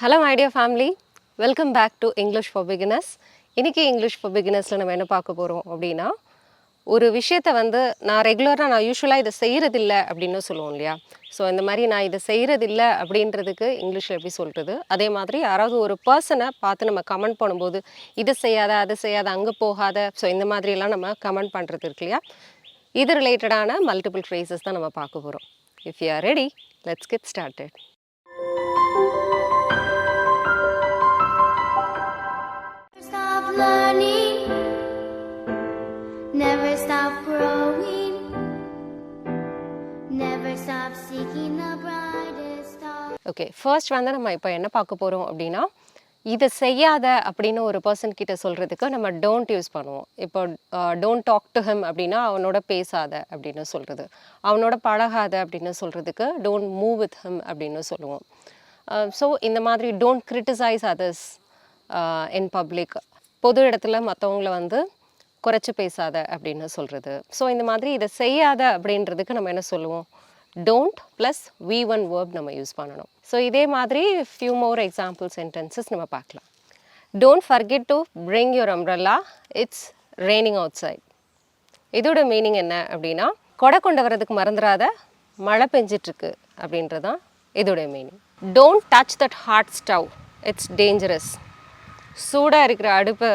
Hello my dear family, welcome back to English for Beginners. இன்னைக்கு English for Beginnersல நம்ம என்ன பார்க்க போறோம் அப்படினா ஒரு விஷயத்தை நான் ரெகுலராக நான் யூசுவலாக இதை செய்கிறதில்ல அப்படின்னு சொல்லுவோம் இல்லையா. ஸோ இந்த மாதிரி நான் இதை செய்கிறதில்ல அப்படின்றதுக்கு இங்கிலீஷில் எப்படி சொல்கிறது, அதே மாதிரி யாராவது ஒரு பர்சனை பார்த்து நம்ம கமெண்ட் பண்ணும்போது இது செய்யாத அது செய்யாத அங்கே போகாத, ஸோ இந்த மாதிரியெல்லாம் நம்ம கமெண்ட் பண்ணுறது இருக்கு இல்லையா. இது ரிலேட்டடான மல்டிபிள் ஃப்ரேசஸ் தான் நம்ம பார்க்க போகிறோம். If you are ready, let's get started. Learning, never stop growing, never stop seeking the brightest star. Okay, first நம்ம இப்போ என்ன பார்க்க போகிறோம் அப்படின்னா, இதை செய்யாத அப்படின்னு ஒரு பர்சன் கிட்ட சொல்கிறதுக்கு நம்ம டோன்ட் யூஸ் பண்ணுவோம். இப்போ டோன்ட் டாக் டு ஹிம் அப்படின்னா அவனோட பேசாத அப்படின்னு சொல்கிறது, அவனோட பழகாத அப்படின்னு சொல்கிறதுக்கு டோன்ட் மூவ் வித் ஹிம் அப்படின்னு சொல்லுவோம். ஸோ இந்த மாதிரி don't criticise others in public, பொது இடத்துல மற்றவங்கள குறைச்சி பேசாத அப்படின்னு சொல்கிறது. ஸோ இந்த மாதிரி இதை செய்யாத அப்படின்றதுக்கு நம்ம என்ன சொல்லுவோம், டோன்ட் ப்ளஸ் V1 வேர்ப் நம்ம யூஸ் பண்ணணும். ஸோ இதே மாதிரி ஃபியூ மோர் எக்ஸாம்பிள் சென்டென்சஸ் நம்ம பார்க்கலாம். Don't forget to bring your umbrella, it's raining outside. இதோட மீனிங் என்ன அப்படின்னா, கொடை கொண்டு வர்றதுக்கு மறந்துடாத, மழை பெஞ்சிட்ருக்கு அப்படின்றதான் இதோட meaning. Don't touch that hot stove, it's dangerous. சூடாக இருக்கிற அடுப்பை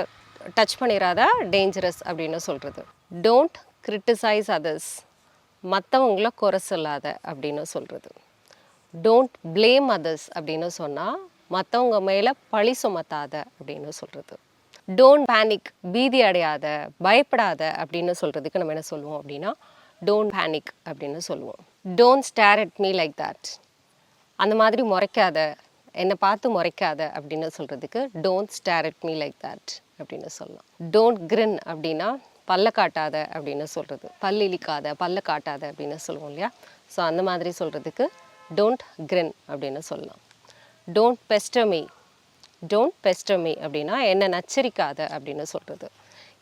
டச் பண்ணிடாத, டேஞ்சரஸ் அப்படின்னு சொல்கிறது. டோன்ட் கிரிட்டிசைஸ் அதர்ஸ், மற்றவங்கள குறை சொல்லாத அப்படின்னு சொல்கிறது. டோன்ட் பிளேம் அதர்ஸ் அப்படின்னு சொன்னால் மற்றவங்க மேலே பழி சுமத்தாத அப்படின்னு சொல்கிறது. டோன்ட் பேனிக், பீதி அடையாத, பயப்படாத அப்படின்னு சொல்கிறதுக்கு நம்ம என்ன சொல்லுவோம் அப்படின்னா, டோன்ட் பேனிக் அப்படின்னு சொல்லுவோம். Don't stare at me like that, அந்த மாதிரி முறைக்காத, என்னை பார்த்து முறைக்காத அப்படின்னு சொல்கிறதுக்கு don't stare at me like that அப்படின்னு சொல்லலாம். டோன்ட் கிரின் அப்படின்னா பல்ல காட்டாத அப்படின்னு சொல்கிறது, பல் இழிக்காத, பல்ல காட்டாத அப்படின்னு சொல்லுவோம் இல்லையா. ஸோ அந்த மாதிரி சொல்கிறதுக்கு டோன்ட் கிரின் அப்படின்னு சொல்லலாம். Don't pester me, don't pester me அப்படின்னா என்னை நச்சரிக்காத அப்படின்னு சொல்கிறது,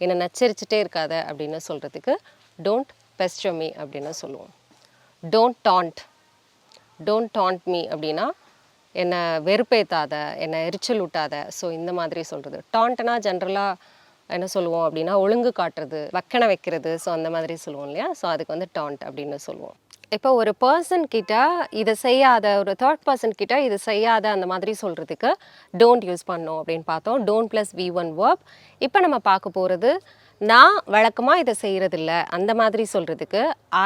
என்னை நச்சரிச்சுட்டே இருக்காத அப்படின்னு சொல்கிறதுக்கு டோன்ட் பெஸ்டர் மீ அப்படின்னு சொல்லுவோம். டோன்ட் டாண்ட், டோன்ட் டாண்ட் மீ அப்படின்னா என்னை வெறுப்பேற்றாத, என்னை எரிச்சல் ஊட்டாத. ஸோ இந்த மாதிரி சொல்கிறது. டாண்ட்னா ஜென்ரலாக என்ன சொல்லுவோம் அப்படின்னா ஒழுங்கு காட்டுறது, வக்கணை வைக்கிறது, ஸோ அந்த மாதிரி சொல்லுவோம் இல்லையா. ஸோ அதுக்கு டாண்ட் அப்படின்னு சொல்லுவோம். இப்போ ஒரு பர்சன் கிட்ட இதை செய்யாத, ஒரு தேர்ட் பர்சன் கிட்ட இதை செய்யாத அந்த மாதிரி சொல்கிறதுக்கு டோன்ட் யூஸ் பண்ணோம் அப்படின்னு பார்த்தோம். Don't plus V1 verb. இப்போ நம்ம பார்க்க போகிறது, நான் வழக்கமாக இதை செய்கிறதில்ல அந்த மாதிரி சொல்கிறதுக்கு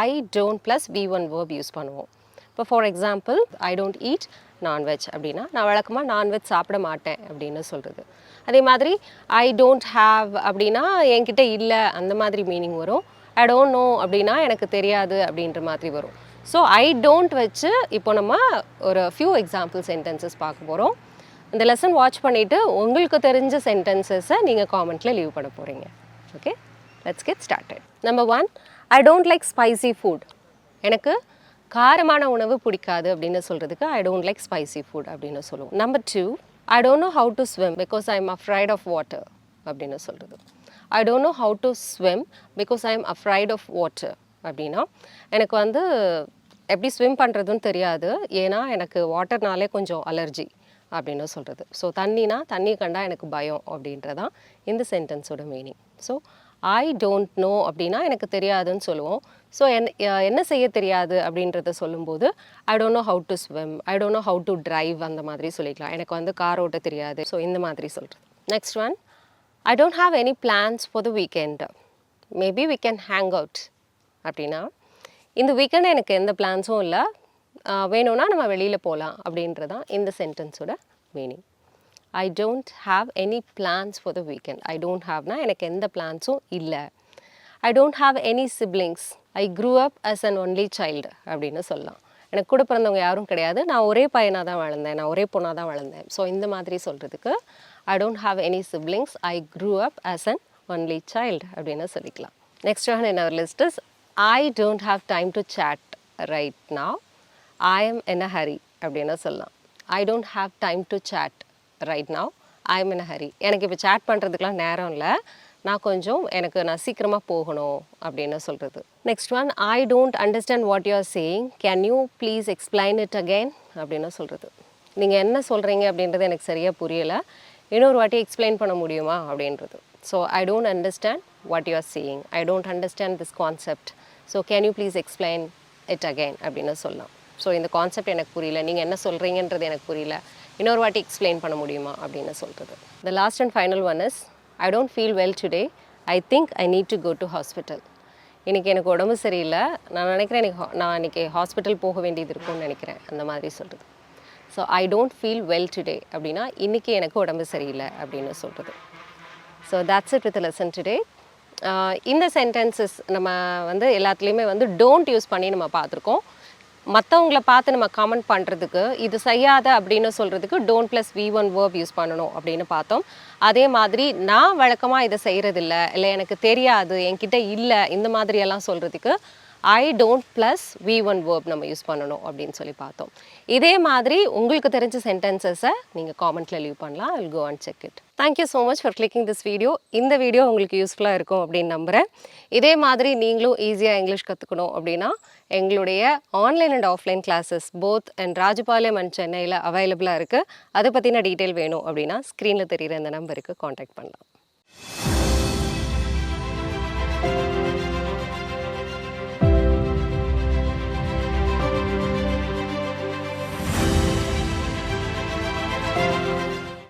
I don't plus V1 verb use பண்ணுவோம். இப்போ for example, I don't eat non veg அப்படின்னா நான் வழக்கமாக நான்வெஜ் சாப்பிட மாட்டேன் அப்படின்னு சொல்கிறது. அதே மாதிரி ஐ டோன்ட் ஹாவ் அப்படின்னா என்கிட்ட இல்லை அந்த மாதிரி மீனிங் வரும். ஐ டோன்ட் நோ அப்படின்னா எனக்கு தெரியாது அப்படின்ற மாதிரி வரும். ஸோ ஐ டோன்ட் வச்சு இப்போ நம்ம ஒரு ஃபியூ எக்ஸாம்பிள் சென்டென்சஸ் பார்க்க போகிறோம். இந்த லெசன் வாட்ச் பண்ணிவிட்டு உங்களுக்கு தெரிஞ்ச சென்டென்சஸை நீங்கள் காமெண்ட்டில் லீவ் பண்ண போகிறீங்க. Okay, let's get started. Number 1, I don't like spicy food. எனக்கு காரமான உணவு பிடிக்காது அப்படின்னு சொல்கிறதுக்கு I don't like spicy food அப்படின்னு சொல்லுவோம். Number 2, I don't know how to swim because I am afraid of water அப்படின்னு சொல்கிறது. I don't know how to swim because I am afraid of water அப்படின்னா எனக்கு எப்படி ஸ்விம் பண்ணுறதுன்னு தெரியாது, ஏன்னா எனக்கு வாட்டர்னாலே கொஞ்சம் அலர்ஜி அப்படின்னு சொல்கிறது. ஸோ தண்ணி கண்டா எனக்கு பயம் அப்படின்றதான் இந்த சென்டென்ஸோட meaning. So I don't know அப்படின்னா எனக்கு தெரியாதுன்னு சொல்லுவோம். ஸோ என்ன செய்ய தெரியாது அப்படின்றத சொல்லும்போது ஐ don't know how to swim, I don't know how to drive அந்த மாதிரி சொல்லிக்கலாம். எனக்கு கார் ஓட்ட தெரியாது, ஸோ இந்த மாதிரி சொல்கிறது. Next one, I don't have any plans for the weekend, maybe we can hang out அப்படின்னா இந்த வீக்கெண்ட் எனக்கு எந்த பிளான்ஸும் இல்லை, வேணும்னா நம்ம வெளியில் போகலாம் அப்படின்றதான் இந்த சென்டென்ஸோட meaning. I don't have any plans for the weekend. I don't ஹாவ்னா எனக்கு எந்த பிளான்ஸும் இல்லை. I don't have any siblings, I grew up as an only child அப்படின்னு சொல்லலாம். எனக்கு கூட பிறந்தவங்க யாரும் கிடையாது, நான் ஒரே பையனாக தான் வளர்ந்தேன், நான் ஒரே பொண்ணாக தான் வளர்ந்தேன். ஸோ இந்த மாதிரி சொல்கிறதுக்கு I don't have any siblings, I grew up as an only child அப்படின்னு சொல்லிக்கலாம். Next one in our list is I don't have time to chat right now, I am in a hurry அப்படின்னு சொல்லலாம். I don't have time to chat right now, I am in a hurry. எனக்கு இப்போ chat பண்ணுறதுக்கெலாம் நேரம் இல்லை, நான் சீக்கிரமாக போகணும் அப்படின்னு சொல்கிறது. Next one, I don't understand what you are saying, can you please explain it again அப்படின்னு சொல்கிறது. நீங்கள் என்ன சொல்கிறீங்க அப்படின்றது எனக்கு சரியாக புரியலை, இன்னொரு வாட்டி எக்ஸ்பிளைன் பண்ண முடியுமா அப்படின்றது. So I don't understand what you are seeing, I don't understand this concept, so can you please explain it again அப்படின்னு சொல்லலாம். ஸோ இந்த கான்செப்ட் எனக்கு புரியல, நீங்கள் என்ன சொல்கிறீங்கன்றது எனக்கு புரியல, இன்னொரு வாட்டி எக்ஸ்பிளைன் பண்ண முடியுமா அப்படின்னு சொல்கிறது. The last and final one is I don't feel well today, I think I need to go to hospital. இன்றைக்கி எனக்கு உடம்பு சரியில்லை, நான் நினைக்கிறேன் நான் இன்றைக்கி ஹாஸ்பிட்டல் போக வேண்டியது இருக்கும்னு நினைக்கிறேன், அந்த மாதிரி சொல்கிறது. So I don't feel well today அப்படின்னா இன்றைக்கி எனக்கு உடம்பு சரியில்லை அப்படின்னு சொல்கிறது. So that's it with lesson today. இந்த சென்டென்சஸ் நம்ம வந்து எல்லாத்துலேயுமே வந்து டோன்ட் யூஸ் பண்ணி நம்ம பார்த்துருக்கோம். மற்றவங்கள பார்த்து நம்ம கமெண்ட் பண்ணுறதுக்கு இது செய்யாத அப்படின்னு சொல்கிறதுக்கு don't plus V1 verb use பண்ணணும் அப்படின்னு பார்த்தோம். அதே மாதிரி நான் வழக்கமாக இதை செய்கிறதில்ல, இல்லை எனக்கு தெரியாது, என்கிட்ட இல்லை, இந்த மாதிரியெல்லாம் சொல்கிறதுக்கு I don't plus V1 verb நம்ம யூஸ் பண்ணணும் அப்படின்னு சொல்லி பார்த்தோம். இதே மாதிரி உங்களுக்கு தெரிஞ்ச சென்டென்சஸை நீங்கள் காமெண்ட்டில் லீவ் பண்ணலாம். I will go and check it. Thank you so much for clicking this video. இந்த வீடியோ உங்களுக்கு யூஸ்ஃபுல்லாக இருக்கும் அப்படின்னு நம்புகிறேன். இதே மாதிரி நீங்களும் ஈஸியாக இங்கிலீஷ் கற்றுக்கணும் அப்படின்னா எங்களுடைய online and offline classes both and Rajapalayam and சென்னையில் அவைலபிளாக இருக்குது. அதை பற்றின டீட்டெயில் வேணும் அப்படின்னா ஸ்க்ரீனில் தெரிகிற இந்த நம்பருக்கு காண்டாக்ட் பண்ணலாம்.